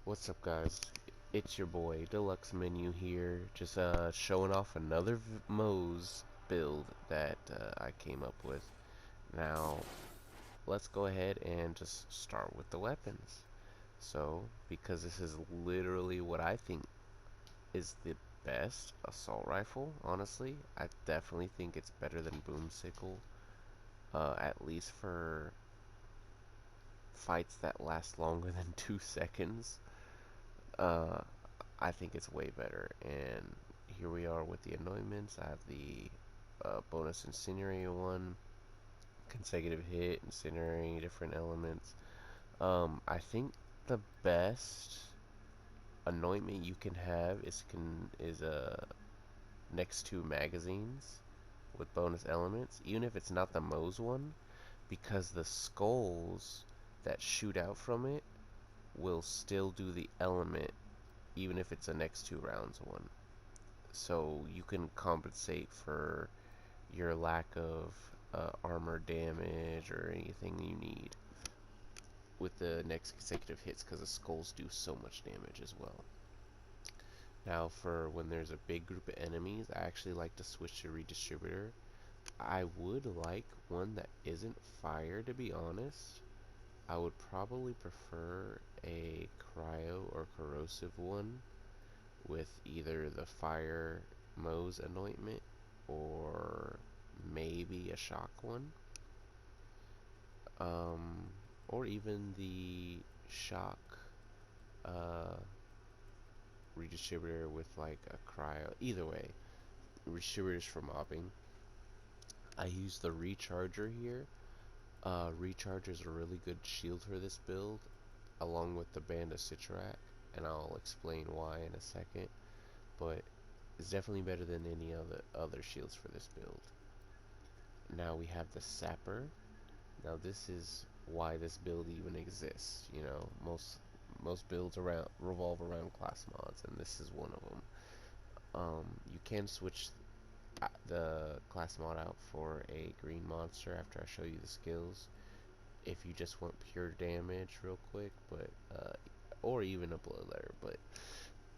What's up, guys? It's your boy DELUXEmenu here, just showing off another Moze build that I came up with. Now, let's go ahead and just start with the weapons. So, because this is literally what I think is the best assault rifle, honestly, I definitely think it's better than Boomsicle, at least for fights that last longer than 2 seconds. Uh, I think it's way better. And here we are with the anointments. I have the bonus incendiary one, consecutive hit, incendiary, different elements. I think the best anointment you can have is next to magazines with bonus elements, even if it's not the Moze one, because the skulls that shoot out from it will still do the element even if it's a next 2 rounds one. So you can compensate for your lack of armor damage or anything you need with the next consecutive hits, because the skulls do so much damage as well. Now, for when there's a big group of enemies, I actually like to switch to redistributor. I would like one that isn't fire, to be honest. I would probably prefer a cryo or corrosive one with either the fire Moze anointment or maybe a shock one, um, or even the shock uh, redistributor with like a cryo. Either way, redistributors for mobbing. I use the recharger here. Recharger is a really good shield for this build, along with the band of Citrak, and I'll explain why in a second. But it's definitely better than any other shields for this build. Now we have the Sapper. Now this is why this build even exists. You know, most builds around revolve around class mods, and this is one of them. You can switch the class mod out for a green monster after I show you the skills, if you just want pure damage real quick, but or even a bloodletter. But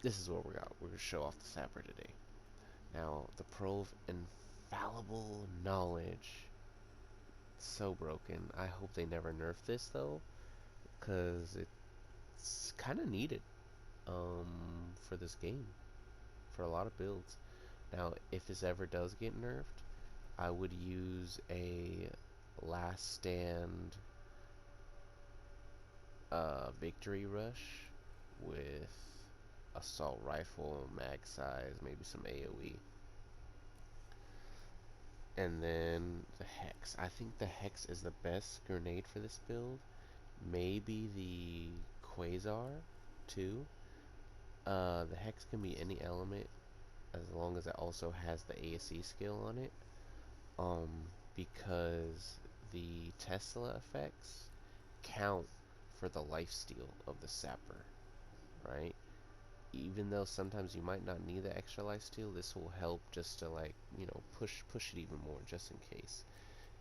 this is what we got. We're gonna show off the Sapper today. Now, the Pro of Infallible Knowledge. So broken. I hope they never nerf this though, because it's kind of needed for this game, for a lot of builds. Now, if this ever does get nerfed, I would use a Last Stand Victory Rush with assault rifle, mag size, maybe some AoE. And then the Hex. I think the Hex is the best grenade for this build. Maybe the Quasar too. The Hex can be any element as long as it also has the ASE skill on it. Um, because the Tesla effects count for the lifesteal of the Sapper, right? Even though sometimes you might not need the extra lifesteal, this will help just to, like, you know, push it even more just in case.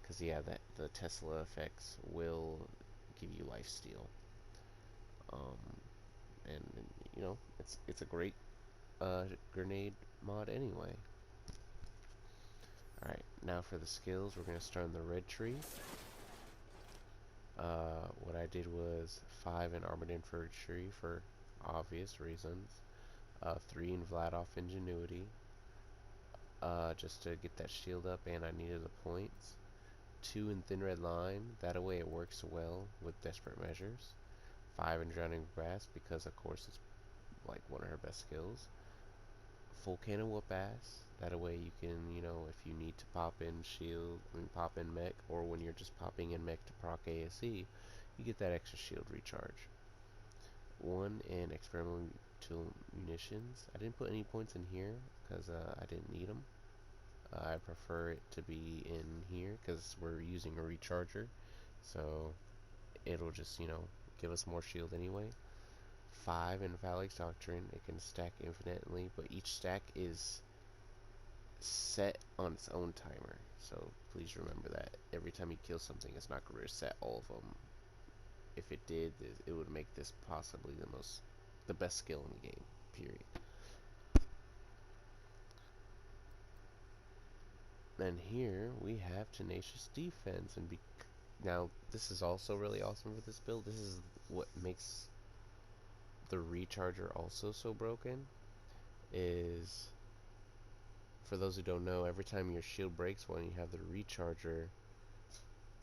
Because yeah, that the Tesla effects will give you lifesteal. Um, and you know, it's a great grenade mod anyway. Alright, now for the skills, we're going to start in the red tree. What I did was 5 in Armored Infantry for obvious reasons. 3 in Vladoff Ingenuity, just to get that shield up, and I needed the points. 2 in Thin Red Line, that way it works well with Desperate Measures. 5 in Drowning Grass, because of course it's like one of her best skills. Full Cannon Whoop Ass, that way you can, you know, if you need to pop in shield, pop in mech, or when you're just popping in mech to proc ASE, you get that extra shield recharge. 1 in Experimental Munitions. I didn't put any points in here because I didn't need them. I prefer it to be in here because we're using a recharger, so it'll just, you know, give us more shield anyway. 5 in Phalanx Doctrine. It can stack infinitely, but each stack is set on its own timer, so please remember that every time you kill something, it's not going to reset all of them. If it did, it would make this possibly the most the best skill in the game, period. And here we have Tenacious Defense, and now this is also really awesome with this build. This is what makes the recharger also so broken, is, for those who don't know, every time your shield breaks when you have the recharger,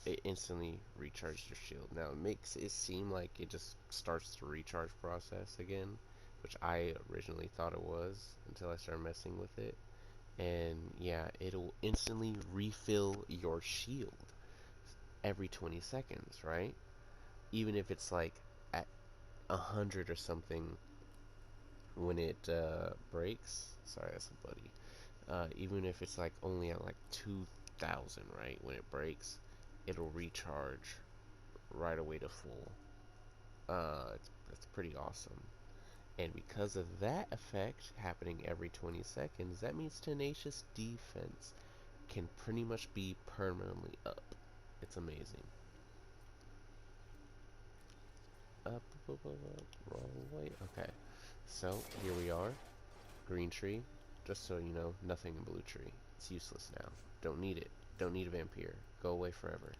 it instantly recharges your shield. Now it makes it seem like it just starts the recharge process again, which I originally thought it was until I started messing with it. And yeah, it'll instantly refill your shield every 20 seconds, right? Even if it's like at 100 or something when it breaks. Sorry, that's a buddy. Even if it's like only at like 2,000, right? When it breaks, it'll recharge right away to full. It's pretty awesome. And because of that effect happening every 20 seconds, that means Tenacious Defense can pretty much be permanently up. It's amazing. Up, wrong way. Okay. So, here we are. Green tree. Just so you know, nothing in blue tree. It's useless now. Don't need it. Don't need a vampire. Go away forever.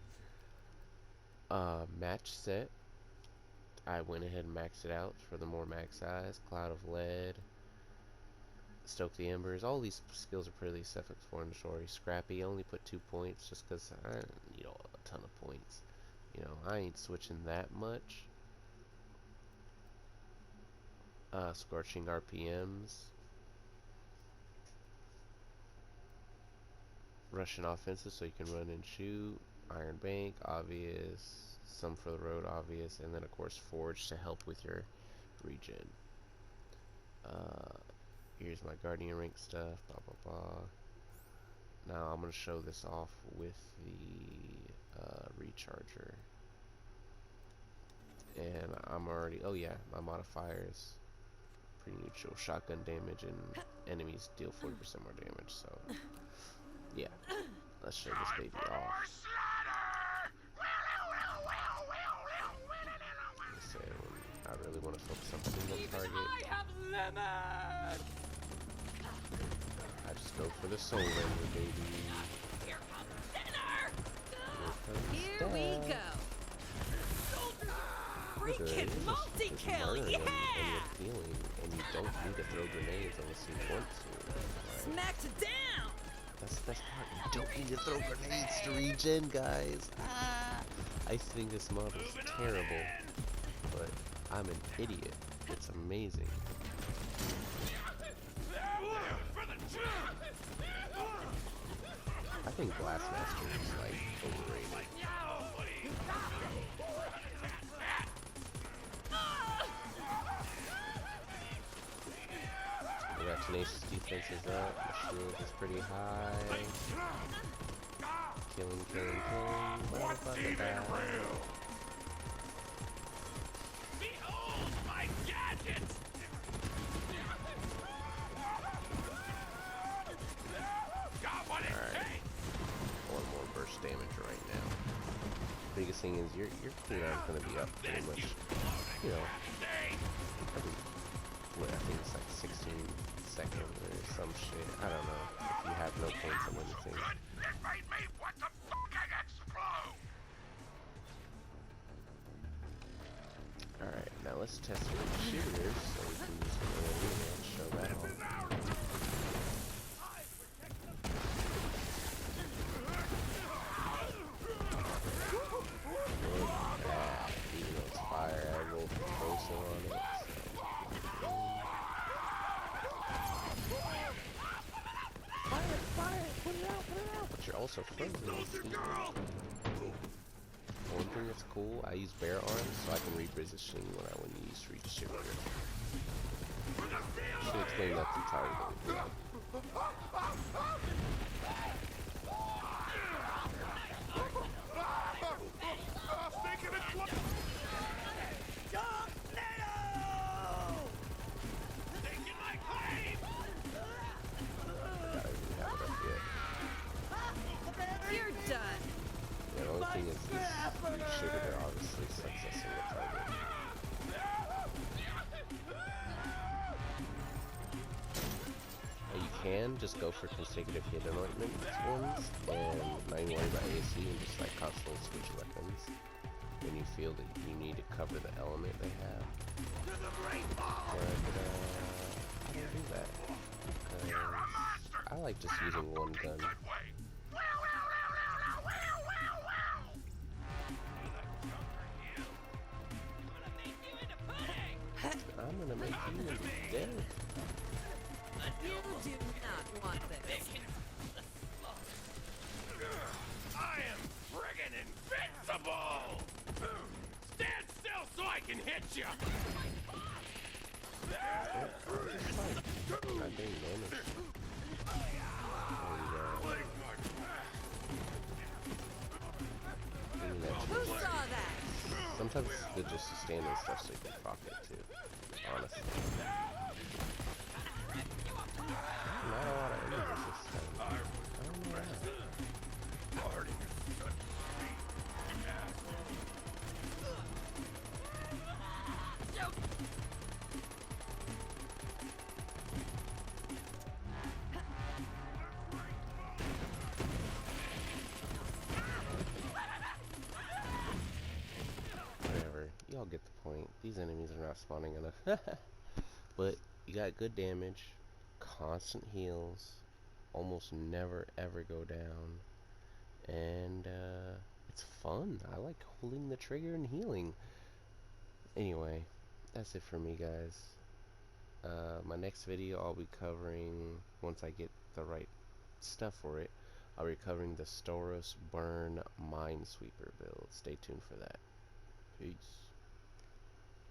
Match set. I went ahead and maxed it out for the more max size. Cloud of Lead. Stoke the Embers. All these skills are pretty self-explanatory. Scrappy, I only put 2 points just because I don't need a ton of points. You know, I ain't switching that much. Scorching RPMs. Russian offensive, so you can run and shoot. Iron Bank, obvious. Some for the road, obvious. And then, of course, Forge to help with your regen. Here's my Guardian rank stuff, blah, blah, blah. Now, I'm going to show this off with the recharger. And I'm already, oh yeah, my modifiers. Pretty neutral. Shotgun damage and enemies deal 40% more damage, so yeah. Let's show this baby off. Say when I really want to focus on a single target, I just go for the soul render, baby. Here comes dinner. Here we go. Freaking multi-kill, yeah! And you don't need to throw grenades unless you want to. Right? Smacked it down! That's the best part. You don't need to throw grenades to regen, guys. I think this mod is terrible, but I'm an idiot. It's amazing. I think Blastmaster is like overrated. We got Tenacious Defense is up. The shield is pretty high. Killing. Motherfucker down. Behold my gadgets! Got what it takes! One more burst damage right now. Biggest thing is your cooldown's gonna be up pretty much, you know, every, what, I think it's like 16 seconds or some shit. I don't know. If you have no points on anything. It made me want to fucking explode! Alright, now let's test it with shooters so we can use the arena and show that off. Even though it's fire, I rolled closer on it. Fire! Put it out! But you're also frozen. One thing that's cool, I use bear arms so I can reposition when I want to use reach shooter. Should explain that entirely. You're done. Yeah, the only thing is this sugar obviously sucks us in the target. can just go for consecutive hit anointment ones and not even worry about AC and just like constantly switch weapons when you feel that you need to cover the element they have. But I don't do that because I like just using one gun. I'm gonna make you into dead. You do not want this. I am friggin' invincible! Stand still so I can hit you! Not doing damage. Who saw that? Sometimes it's good just to stand and stuff so you can proc it too. Honestly. Not a lot of enemies this time. I don't know why. Whatever. Y'all get the point. These enemies are not spawning enough. But you got good damage, constant heals, almost never ever go down, and it's fun. I like holding the trigger and healing. Anyway, that's it for me, guys. My next video I'll be covering, once I get the right stuff for it, I'll be covering the Storos Burn Minesweeper build. Stay tuned for that. Peace.